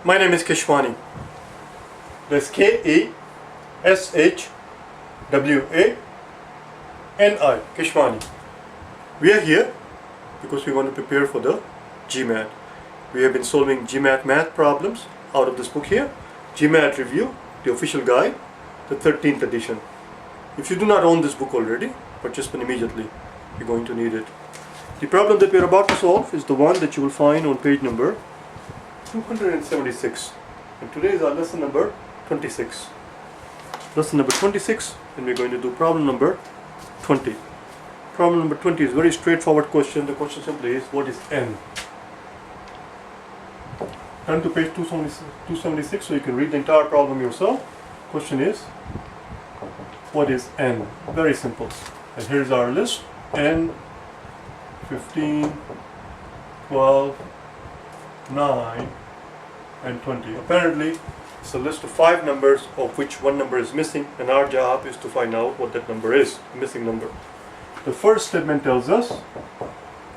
My name is Keshwani. That's Keshwani. Keshwani. We are here because we want to prepare for the GMAT. We have been solving GMAT math problems out of this book here, GMAT Review, the official guide, the 13th edition. If you do not own this book already, purchase one immediately. You're going to need it. The problem that we are about to solve is the one that you will find on page number 276. And today is our lesson number 26. Lesson number 26, and we're going to do problem number 20. Problem number 20 is a very straightforward question. The question simply is, what is n? Turn to page 276 so you can read the entire problem yourself. Question is, what is n? Very simple. And here's our list. n, 15, 12, 9, and 20. Apparently, it's a list of 5 numbers of which one number is missing, and our job is to find out what that number is, the missing number. The first statement tells us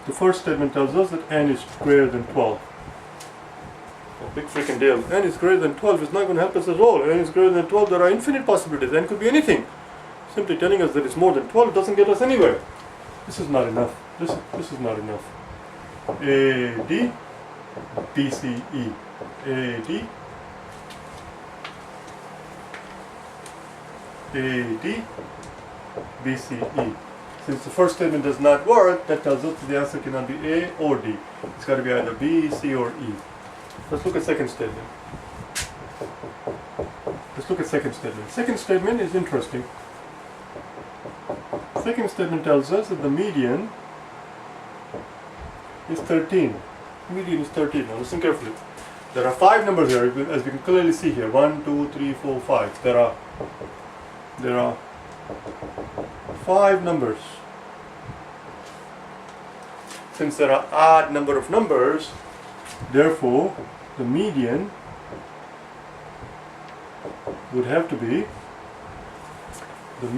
that n is greater than 12. A big freaking deal. N is greater than 12 is not going to help us at all. N is greater than 12, there are infinite possibilities. N could be anything. Simply telling us that it's more than 12 doesn't get us anywhere. This is not enough. This is not enough. A, D, B, C, E. A, D, A, D, B, C, E. Since the first statement does not work, that tells us that the answer cannot be A or D. It's got to be either B, C, or E. Let's look at second statement. Second statement is interesting. Second statement tells us that the median is 13. Median is 13. Now listen carefully. There are 5 numbers here, as we can clearly see here. 1, 2, 3, 4, 5. There are 5 numbers. Since there are odd number of numbers, therefore the median would have to be the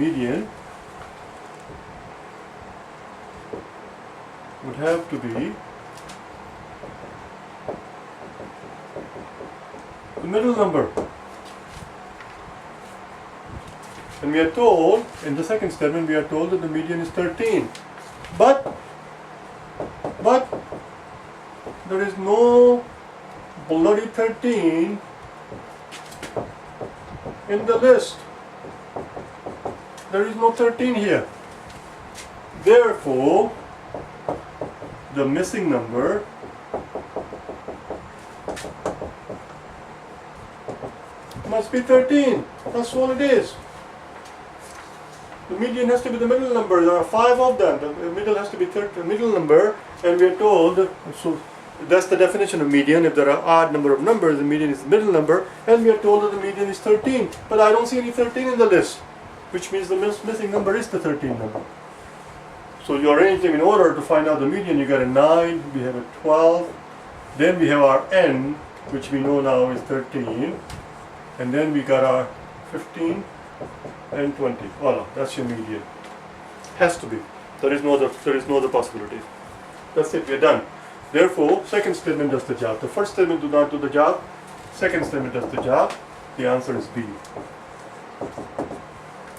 middle number. And we are told, in the second statement, we are told that the median is 13. But there is no bloody 13 in the list. There is no 13 here. Therefore, the missing number must be 13. That's all it is. The median has to be the middle number. There are 5 of them. The middle has to be the middle number, and we are told, so that's the definition of median. If there are odd number of numbers, the median is the middle number, and we are told that the median is 13. But I don't see any 13 in the list, which means the missing number is the 13 number. So you arrange them in order to find out the median. You got a 9, we have a 12, then we have our n, which we know now is 13, and then we got our 15 and 20. Voila, that's your median. Has to be. There is no other possibility. That's it, we're done. Therefore, second statement does the job. The first statement does not do the job. Second statement does the job. The answer is B.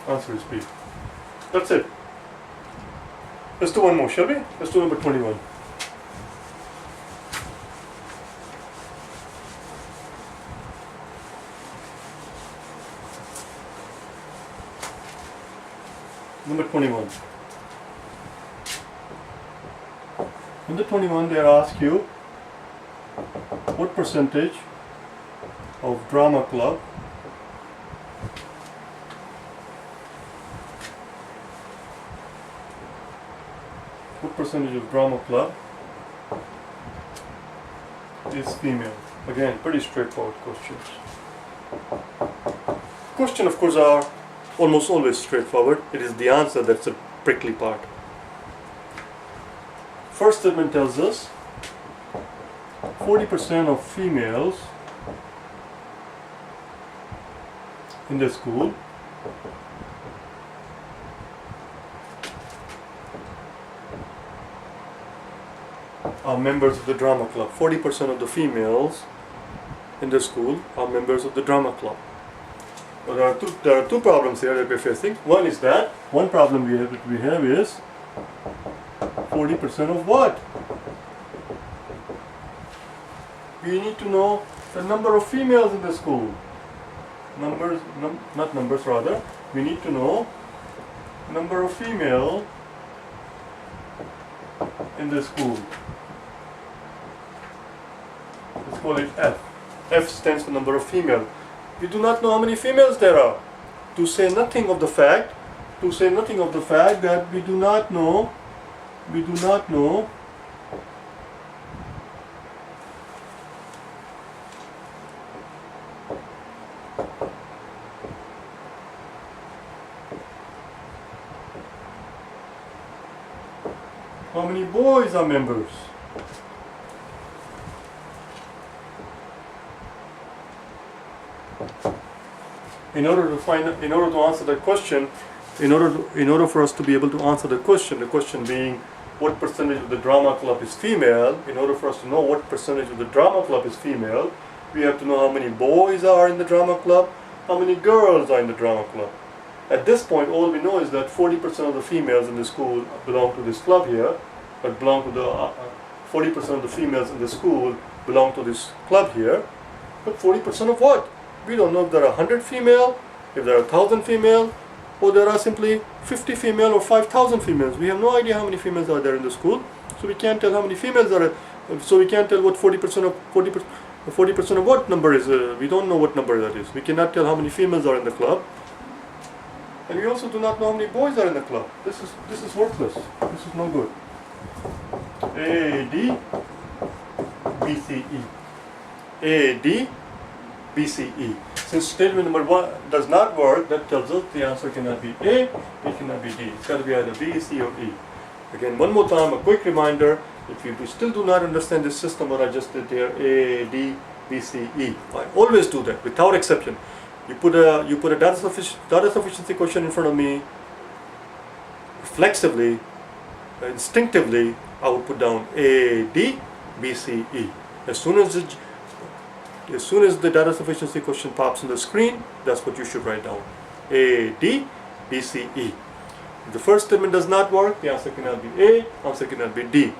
Answer is B. That's it. Let's do one more, shall we? Let's do number 21. Number 21. In the 21, they ask you what percentage of drama club is female. Again, pretty straightforward questions. Questions, of course, are almost always straightforward. It is the answer that's the prickly part. First statement tells us 40% of females in the school are members of the drama club. 40% of the females in the school are members of the drama club. Well, there are two problems here that we're facing. One is that, one problem we have is 40% of what? We need to know the number of females in the school. Not numbers rather. We need to know number of female in the school. Let's call it F. F stands for number of female. We do not know how many females there are. To say nothing of the fact that we do not know how many boys are members. In order to answer that question, in order for us to be able to answer the question being what percentage of the drama club is female, in order for us to know what percentage of the drama club is female, we have to know how many boys are in the drama club, how many girls are in the drama club. At this point, all we know is that 40% of the females in the school belong to this club here, but belong to the 40% of the females in the school belong to this club here. But 40% of what? We don't know if there are 100 female, if there are 1,000 female, or there are simply 50 female or 5,000 females. We have no idea how many females are there in the school, so we can't tell how many females are. So we can't tell what 40% of what number is. We don't know what number that is. We cannot tell how many females are in the club, and we also do not know how many boys are in the club. This is worthless. This is no good. A D B C E. A D B C E. Since statement number 1 does not work, that tells us the answer cannot be A, it cannot be D. It's got to be either B, C, or E. Again, one more time, a quick reminder. If you still do not understand this system, what I just did there, A, D, B, C, E. I always do that, without exception. You put a data sufficiency question in front of me, reflexively, instinctively, I would put down A, D, B, C, E. As soon as the data sufficiency question pops on the screen, that's what you should write down. A, D, B, C, E. If the first statement does not work, the answer cannot be A, answer cannot be D.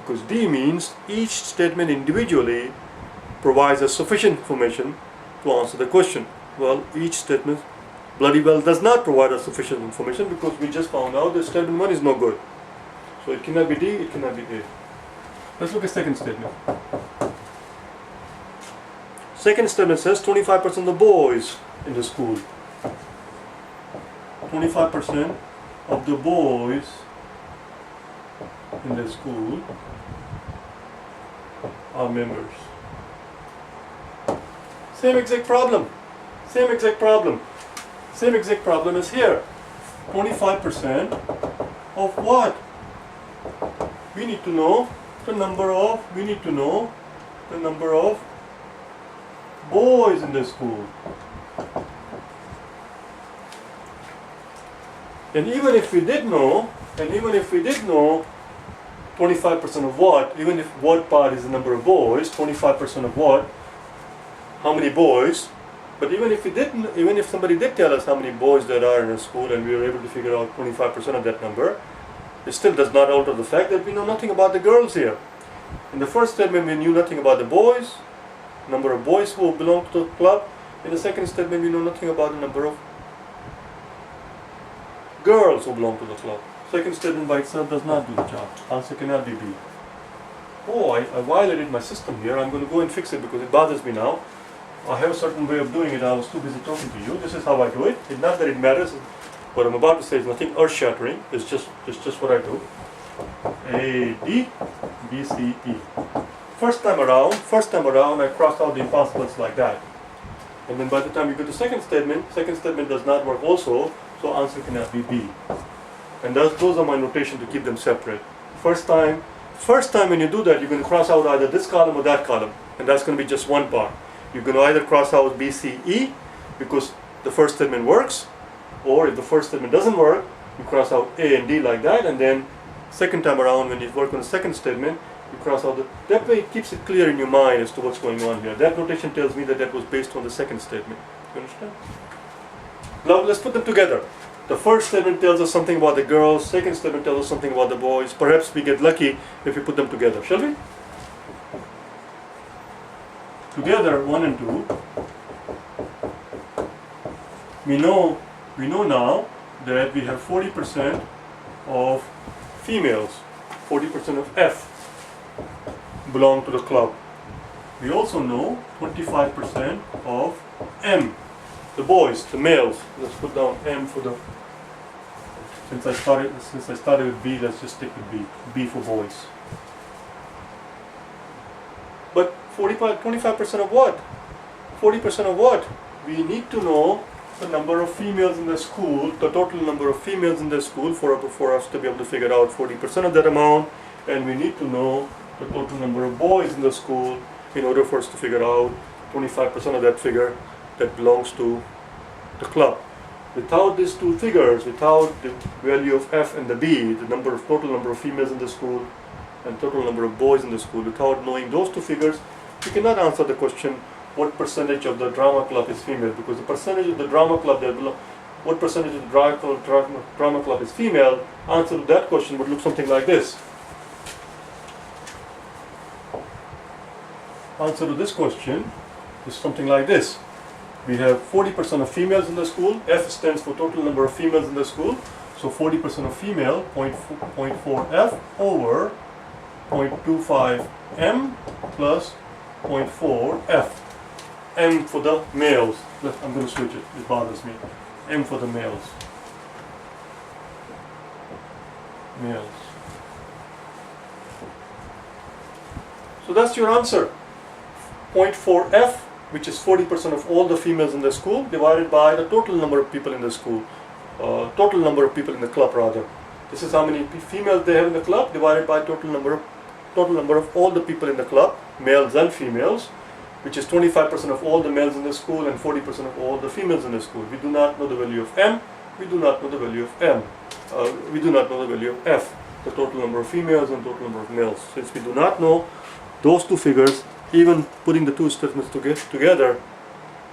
Because D means each statement individually provides us sufficient information to answer the question. Well, each statement bloody well does not provide us sufficient information because we just found out that statement 1 is no good. So it cannot be D, it cannot be A. Let's look at second statement. Second statement says 25% of the boys in the school. 25% of the boys in the school are members. Same exact problem. Same exact problem. Same exact problem is here. 25% of what? We need to know the number of boys in the school. And even if we did know 25% of what, even if what part is the number of boys, 25% of what, how many boys, but even if somebody did tell us how many boys there are in a school and we were able to figure out 25% of that number, it still does not alter the fact that we know nothing about the girls here. In the first statement we knew nothing about the boys, number of boys who belong to the club. In the second statement we know nothing about the number of girls who belong to the club. Second statement by itself does not do the job. Answer cannot be B. Oh, I violated my system here. I'm going to go and fix it because it bothers me now. I have a certain way of doing it. I was too busy talking to you. This is how I do it. It's not that it matters. What I'm about to say is nothing earth-shattering. It's just what I do. A, D, B, C, E. First time around, I crossed out the impossibles like that. And then by the time you get to second statement does not work also, so answer cannot be B. And those are my notation to keep them separate. First time when you do that, you're going to cross out either this column or that column, and that's going to be just one part. You're going to either cross out B, C, E, because the first statement works, or if the first statement doesn't work, you cross out A and D like that, and then second time around when you work on the second statement, You cross out that way it keeps it clear in your mind as to what's going on here. That notation tells me that that was based on the second statement. You understand? Now let's put them together. The first statement tells us something about the girls, second statement tells us something about the boys. Perhaps we get lucky if we put them together, shall we? Together, 1 and 2. We know now that we have 40% of females, 40% of F belong to the club. We also know 25% of M, the boys, the males. Let's put down M for the. Since I started with B, let's just stick with B. B for boys. But 25% of what? 40% of what? We need to know the number of females in the school, the total number of females in the school for us to be able to figure out 40% of that amount, and we need to know the total number of boys in the school in order for us to figure out 25% of that figure that belongs to the club. Without these two figures, without the value of F and the B, the total number of females in the school and total number of boys in the school, without knowing those two figures, we cannot answer the question what percentage of the drama club is female, because the percentage of the drama club what percentage of the drama club is female, answer to that question would look something like this. Answer to this question is something like this. We have 40% of females in the school. F stands for total number of females in the school. So 40% of female, 0.4 F over 0.25 M plus 0.4 F. M for the males. I'm going to switch it. It bothers me. M for the males. Males. So that's your answer. 0.4 F, which is 40% of all the females in the school, divided by the total number of people in the school. Total number of people in the club, rather. This is how many females they have in the club, divided by total number of all the people in the club, males and females, which is 25% of all the males in the school and 40% of all the females in the school. We do not know the value of M. We do not know the value of M. We do not know the value of F, the total number of females and total number of males. Since we do not know those two figures, even putting the two statements together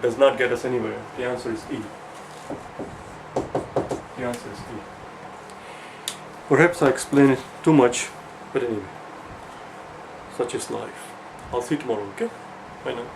does not get us anywhere. The answer is E. The answer is E. Perhaps I explain it too much, but anyway, such is life. I'll see you tomorrow, okay? Bye now.